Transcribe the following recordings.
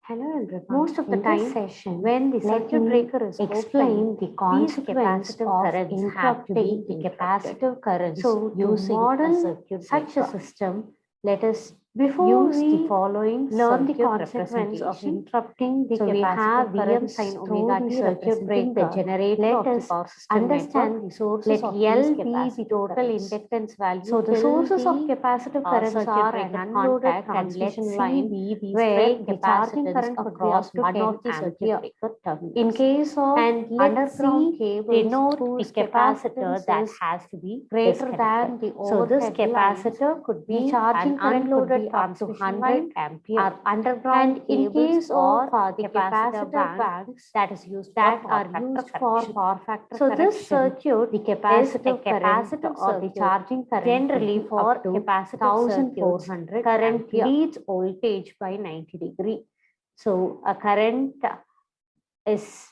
Hello everyone. Most of the In time, this session, when the let circuit me breaker is explain open, the these consequence capacitive of currents have to be interrupting the interrupted. capacitive currents So, to using a model circuit such a breaker. system, let us Before use the we following learn the circuit consequence of representation. interrupting the So we have capacitive Vm currents sin through omega the t circuit representing the breaker. generator Let of the us power system understand network. the sources Let of L these be the capacitive total currents. inductance value. So the till sources of the capacitive currents circuit are an breaker unloaded contact, and transmission let's line see the where stray the charging capacitance current could be across up to one 10 of the circuit ampere. breaker terminals. In case of And let's underground see cables denote the whose capacitor that capacitance has to be greater disconnected. than the So this overhead capacitor lines, could the be charging an current could unloaded be up up to to 100 100 ampere. are underground And in cables case or of the capacitor banks that is used that for are power used factor for correction. power factor So this correction, circuit the is a capacitive current capacitive or the circuit. charging current Generally, could be for up to capacitive circuits, 1400 current ampere. leads voltage by 90 degree. So a current is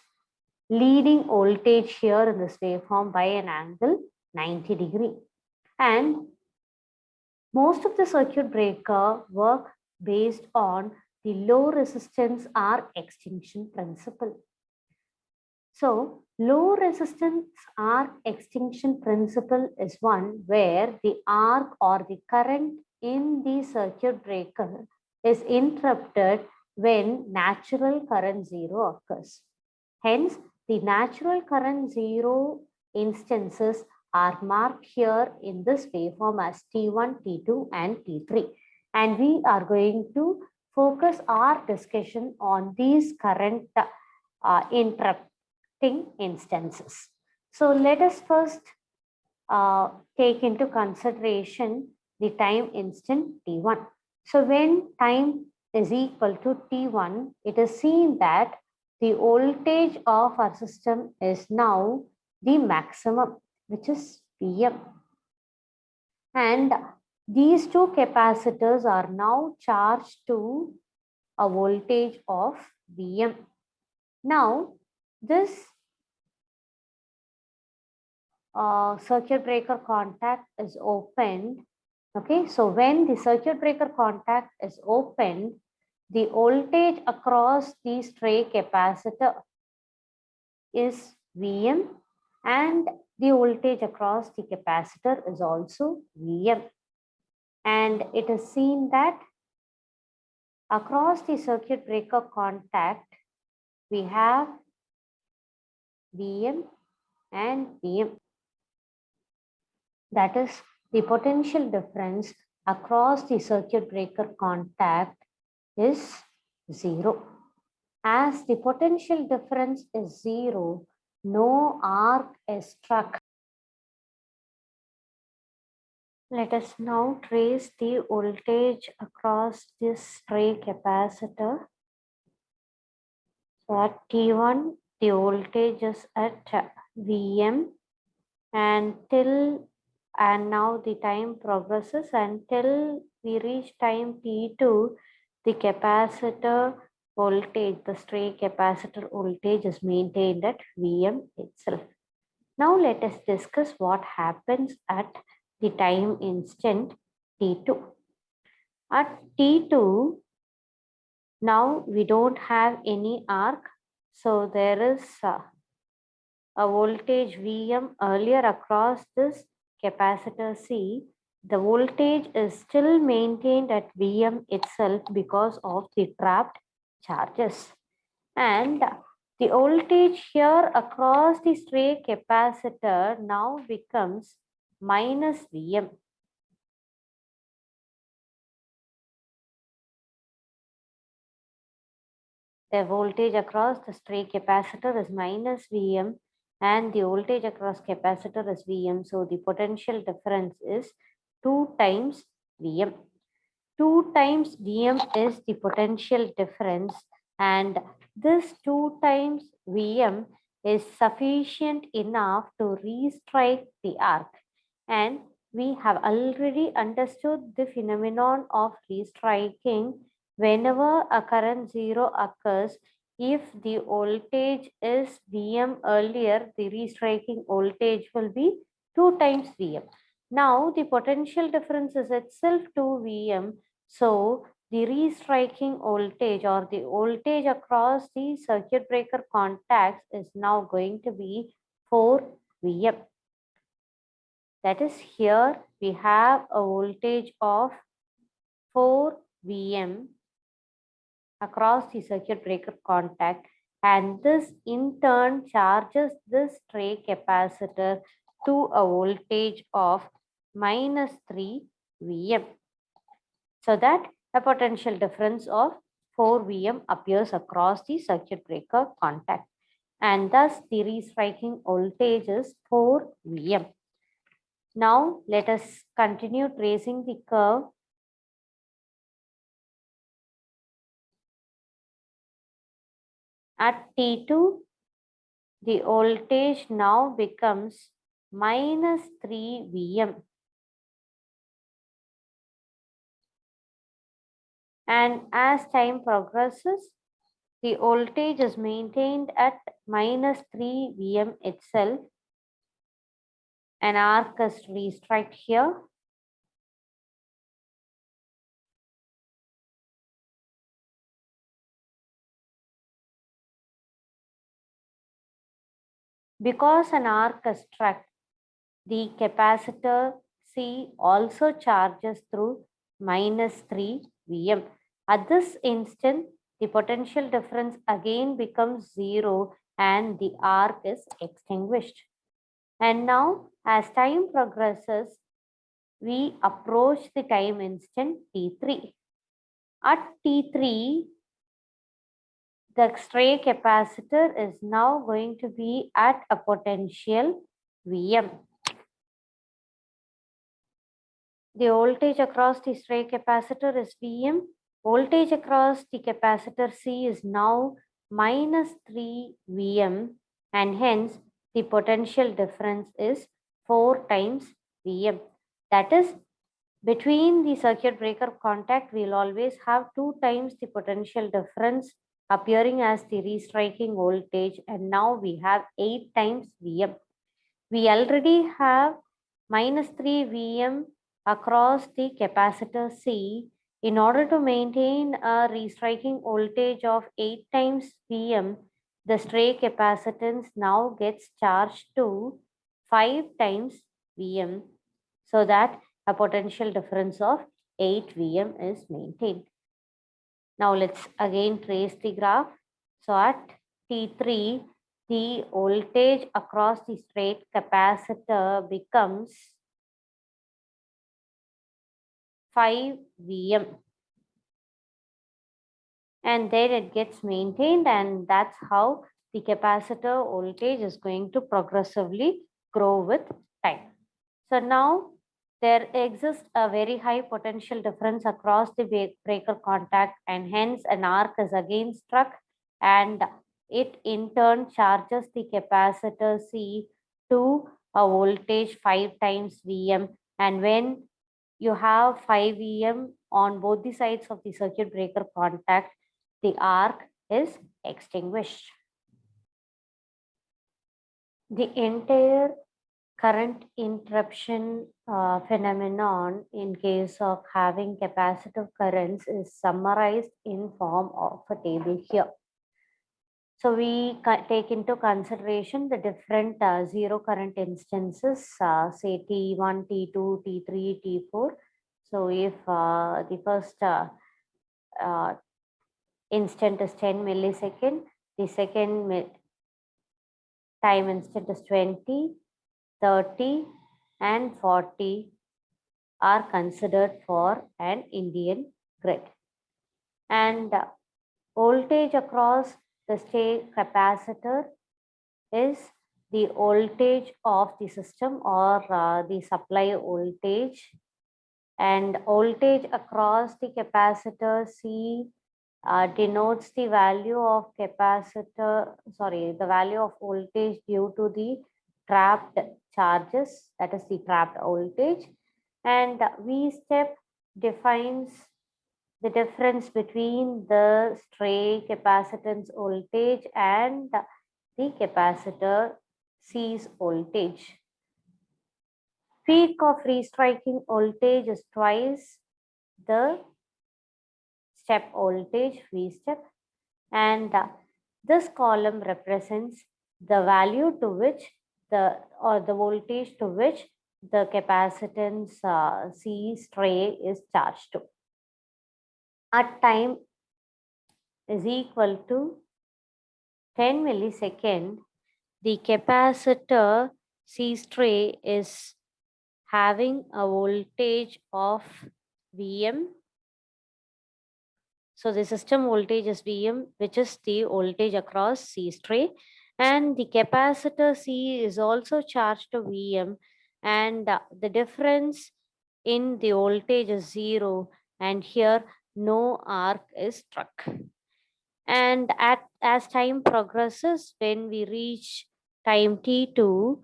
leading voltage here in this waveform by an angle 90 degree. And most of the circuit breaker work based on the low resistance or extinction principle. So low resistance arc extinction principle is one where the arc or the current in the circuit breaker is interrupted when natural current zero occurs. Hence, the natural current zero instances are marked here in this waveform as T1, T2 and T3. And we are going to focus our discussion on these current interrupting instances. So let us first take into consideration the time instant T1. So when time is equal to T1, it is seen that the voltage of our system is now the maximum, which is Vm. And these two capacitors are now charged to a voltage of Vm. Now, this circuit breaker contact is opened. Okay, so when the circuit breaker contact is opened, the voltage across the stray capacitor is Vm and the voltage across the capacitor is also Vm. And it is seen that across the circuit breaker contact, we have Vm and Vm. That is the potential difference across the circuit breaker contact is zero. As the potential difference is zero, no arc is struck. Let us now trace the voltage across this stray capacitor. So at T1, the voltage is at Vm and now the time progresses until we reach time T2, the capacitor voltage, the stray capacitor voltage is maintained at Vm itself. Now let us discuss what happens at the time instant T2. At T2, now we don't have any arc, so there is a voltage Vm earlier across this capacitor C. The voltage is still maintained at Vm itself because of the trapped charges. And the voltage here across the stray capacitor now becomes minus Vm. The voltage across the stray capacitor is minus Vm and the voltage across capacitor is Vm. So the potential difference is 2 times Vm. 2 times Vm is the potential difference, and this 2 times Vm is sufficient enough to restrike the arc. And we have already understood the phenomenon of restriking. Whenever a current zero occurs, if the voltage is Vm earlier, the restriking voltage will be 2 times Vm. Now the potential difference is itself 2 Vm. So the restriking voltage or the voltage across the circuit breaker contacts is now going to be 4 Vm. That is, here we have a voltage of 4 Vm across the circuit breaker contact, and this in turn charges this tray capacitor to a voltage of -3 Vm, so that a potential difference of 4 Vm appears across the circuit breaker contact, and thus the restriking voltage is 4 Vm. Now let us continue tracing the curve. At T2, the voltage now becomes -3 Vm. And as time progresses, the voltage is maintained at -3 Vm itself. An arc is restriked here. Because an arc is struck, the capacitor C also charges through -3 Vm. At this instant, the potential difference again becomes 0 and the arc is extinguished. And now, as time progresses, we approach the time instant T3. At T3, the stray capacitor is now going to be at a potential Vm. The voltage across the stray capacitor is Vm. Voltage across the capacitor C is now -3 Vm, and hence the potential difference is 4 times Vm. That is, between the circuit breaker contact, we'll always have 2 times the potential difference appearing as the restriking voltage, and now we have 8 times Vm. We already have -3 Vm across the capacitor C. In order to maintain a restriking voltage of 8 times Vm, the stray capacitance now gets charged to 5 times Vm, so that a potential difference of 8 Vm is maintained. Now let's again trace the graph. So at T3, the voltage across the straight capacitor becomes 5 Vm, and then it gets maintained, and that's how the capacitor voltage is going to progressively grow with time. So now there exists a very high potential difference across the breaker contact, and hence an arc is again struck, and it in turn charges the capacitor C to a voltage 5 times Vm. And when you have 5 Vm on both the sides of the circuit breaker contact, the arc is extinguished. The entire current interruption phenomenon in case of having capacitive currents is summarized in form of a table here. So we take into consideration the different zero current instances, say T1, T2, T3, T4. So if the first instant is 10 millisecond, the second time instant is 20, 30, and 40 are considered for an Indian grid. And voltage across the state capacitor is the voltage of the system, or the supply voltage, and voltage across the capacitor C denotes the value of the value of voltage due to the trapped charges, that is the trapped voltage. And V step defines the difference between the stray capacitance voltage and the capacitor C's voltage. Peak of restriking voltage is twice the step voltage V step, and this column represents the value to which the voltage to which the capacitance C stray is charged to. At time is equal to 10 millisecond, the capacitor C stray is having a voltage of Vm. So the system voltage is Vm, which is the voltage across C stray, and the capacitor C is also charged to Vm, and the difference in the voltage is 0, and here no arc is struck. And as time progresses, when we reach time t2,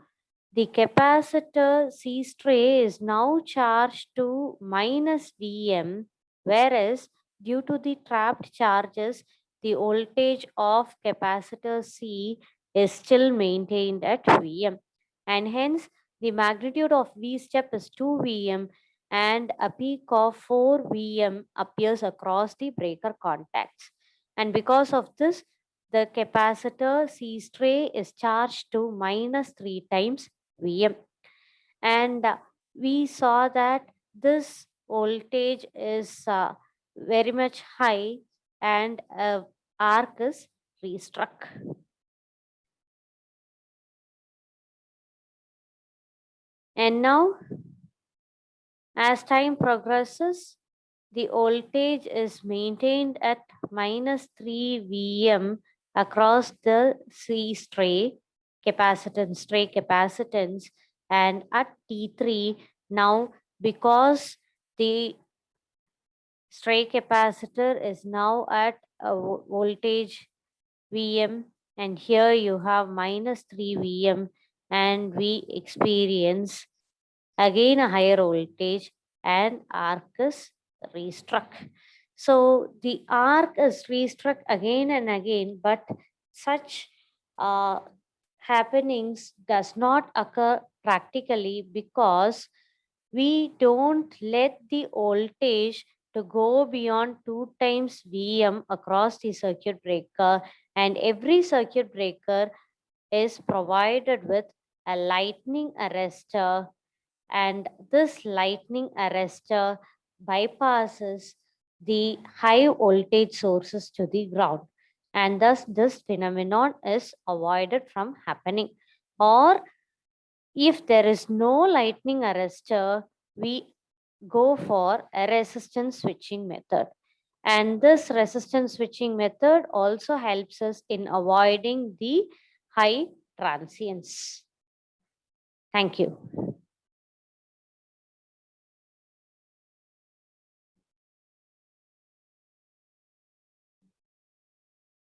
the capacitor C stray is now charged to minus Vm, whereas due to the trapped charges, the voltage of capacitor C is still maintained at Vm. And hence, the magnitude of V step is 2 Vm, and a peak of 4 Vm appears across the breaker contacts. And because of this, the capacitor C stray is charged to minus 3 times Vm. And we saw that this voltage is very much high, and arc is restruck. And now, as time progresses, the voltage is maintained at minus 3 Vm across the C stray capacitance, and at T3 now, because the stray capacitor is now at a voltage Vm, and here you have minus 3 Vm, and we experience again a higher voltage, and arc is restruck. So the arc is restruck again and again, but such happenings does not occur practically because we don't let the voltage to go beyond 2 times Vm across the circuit breaker, and every circuit breaker is provided with a lightning arrestor, and this lightning arrestor bypasses the high voltage sources to the ground, and thus this phenomenon is avoided from happening. Or if there is no lightning arrestor, we go for a resistance switching method, and this resistance switching method also helps us in avoiding the high transients. Thank you.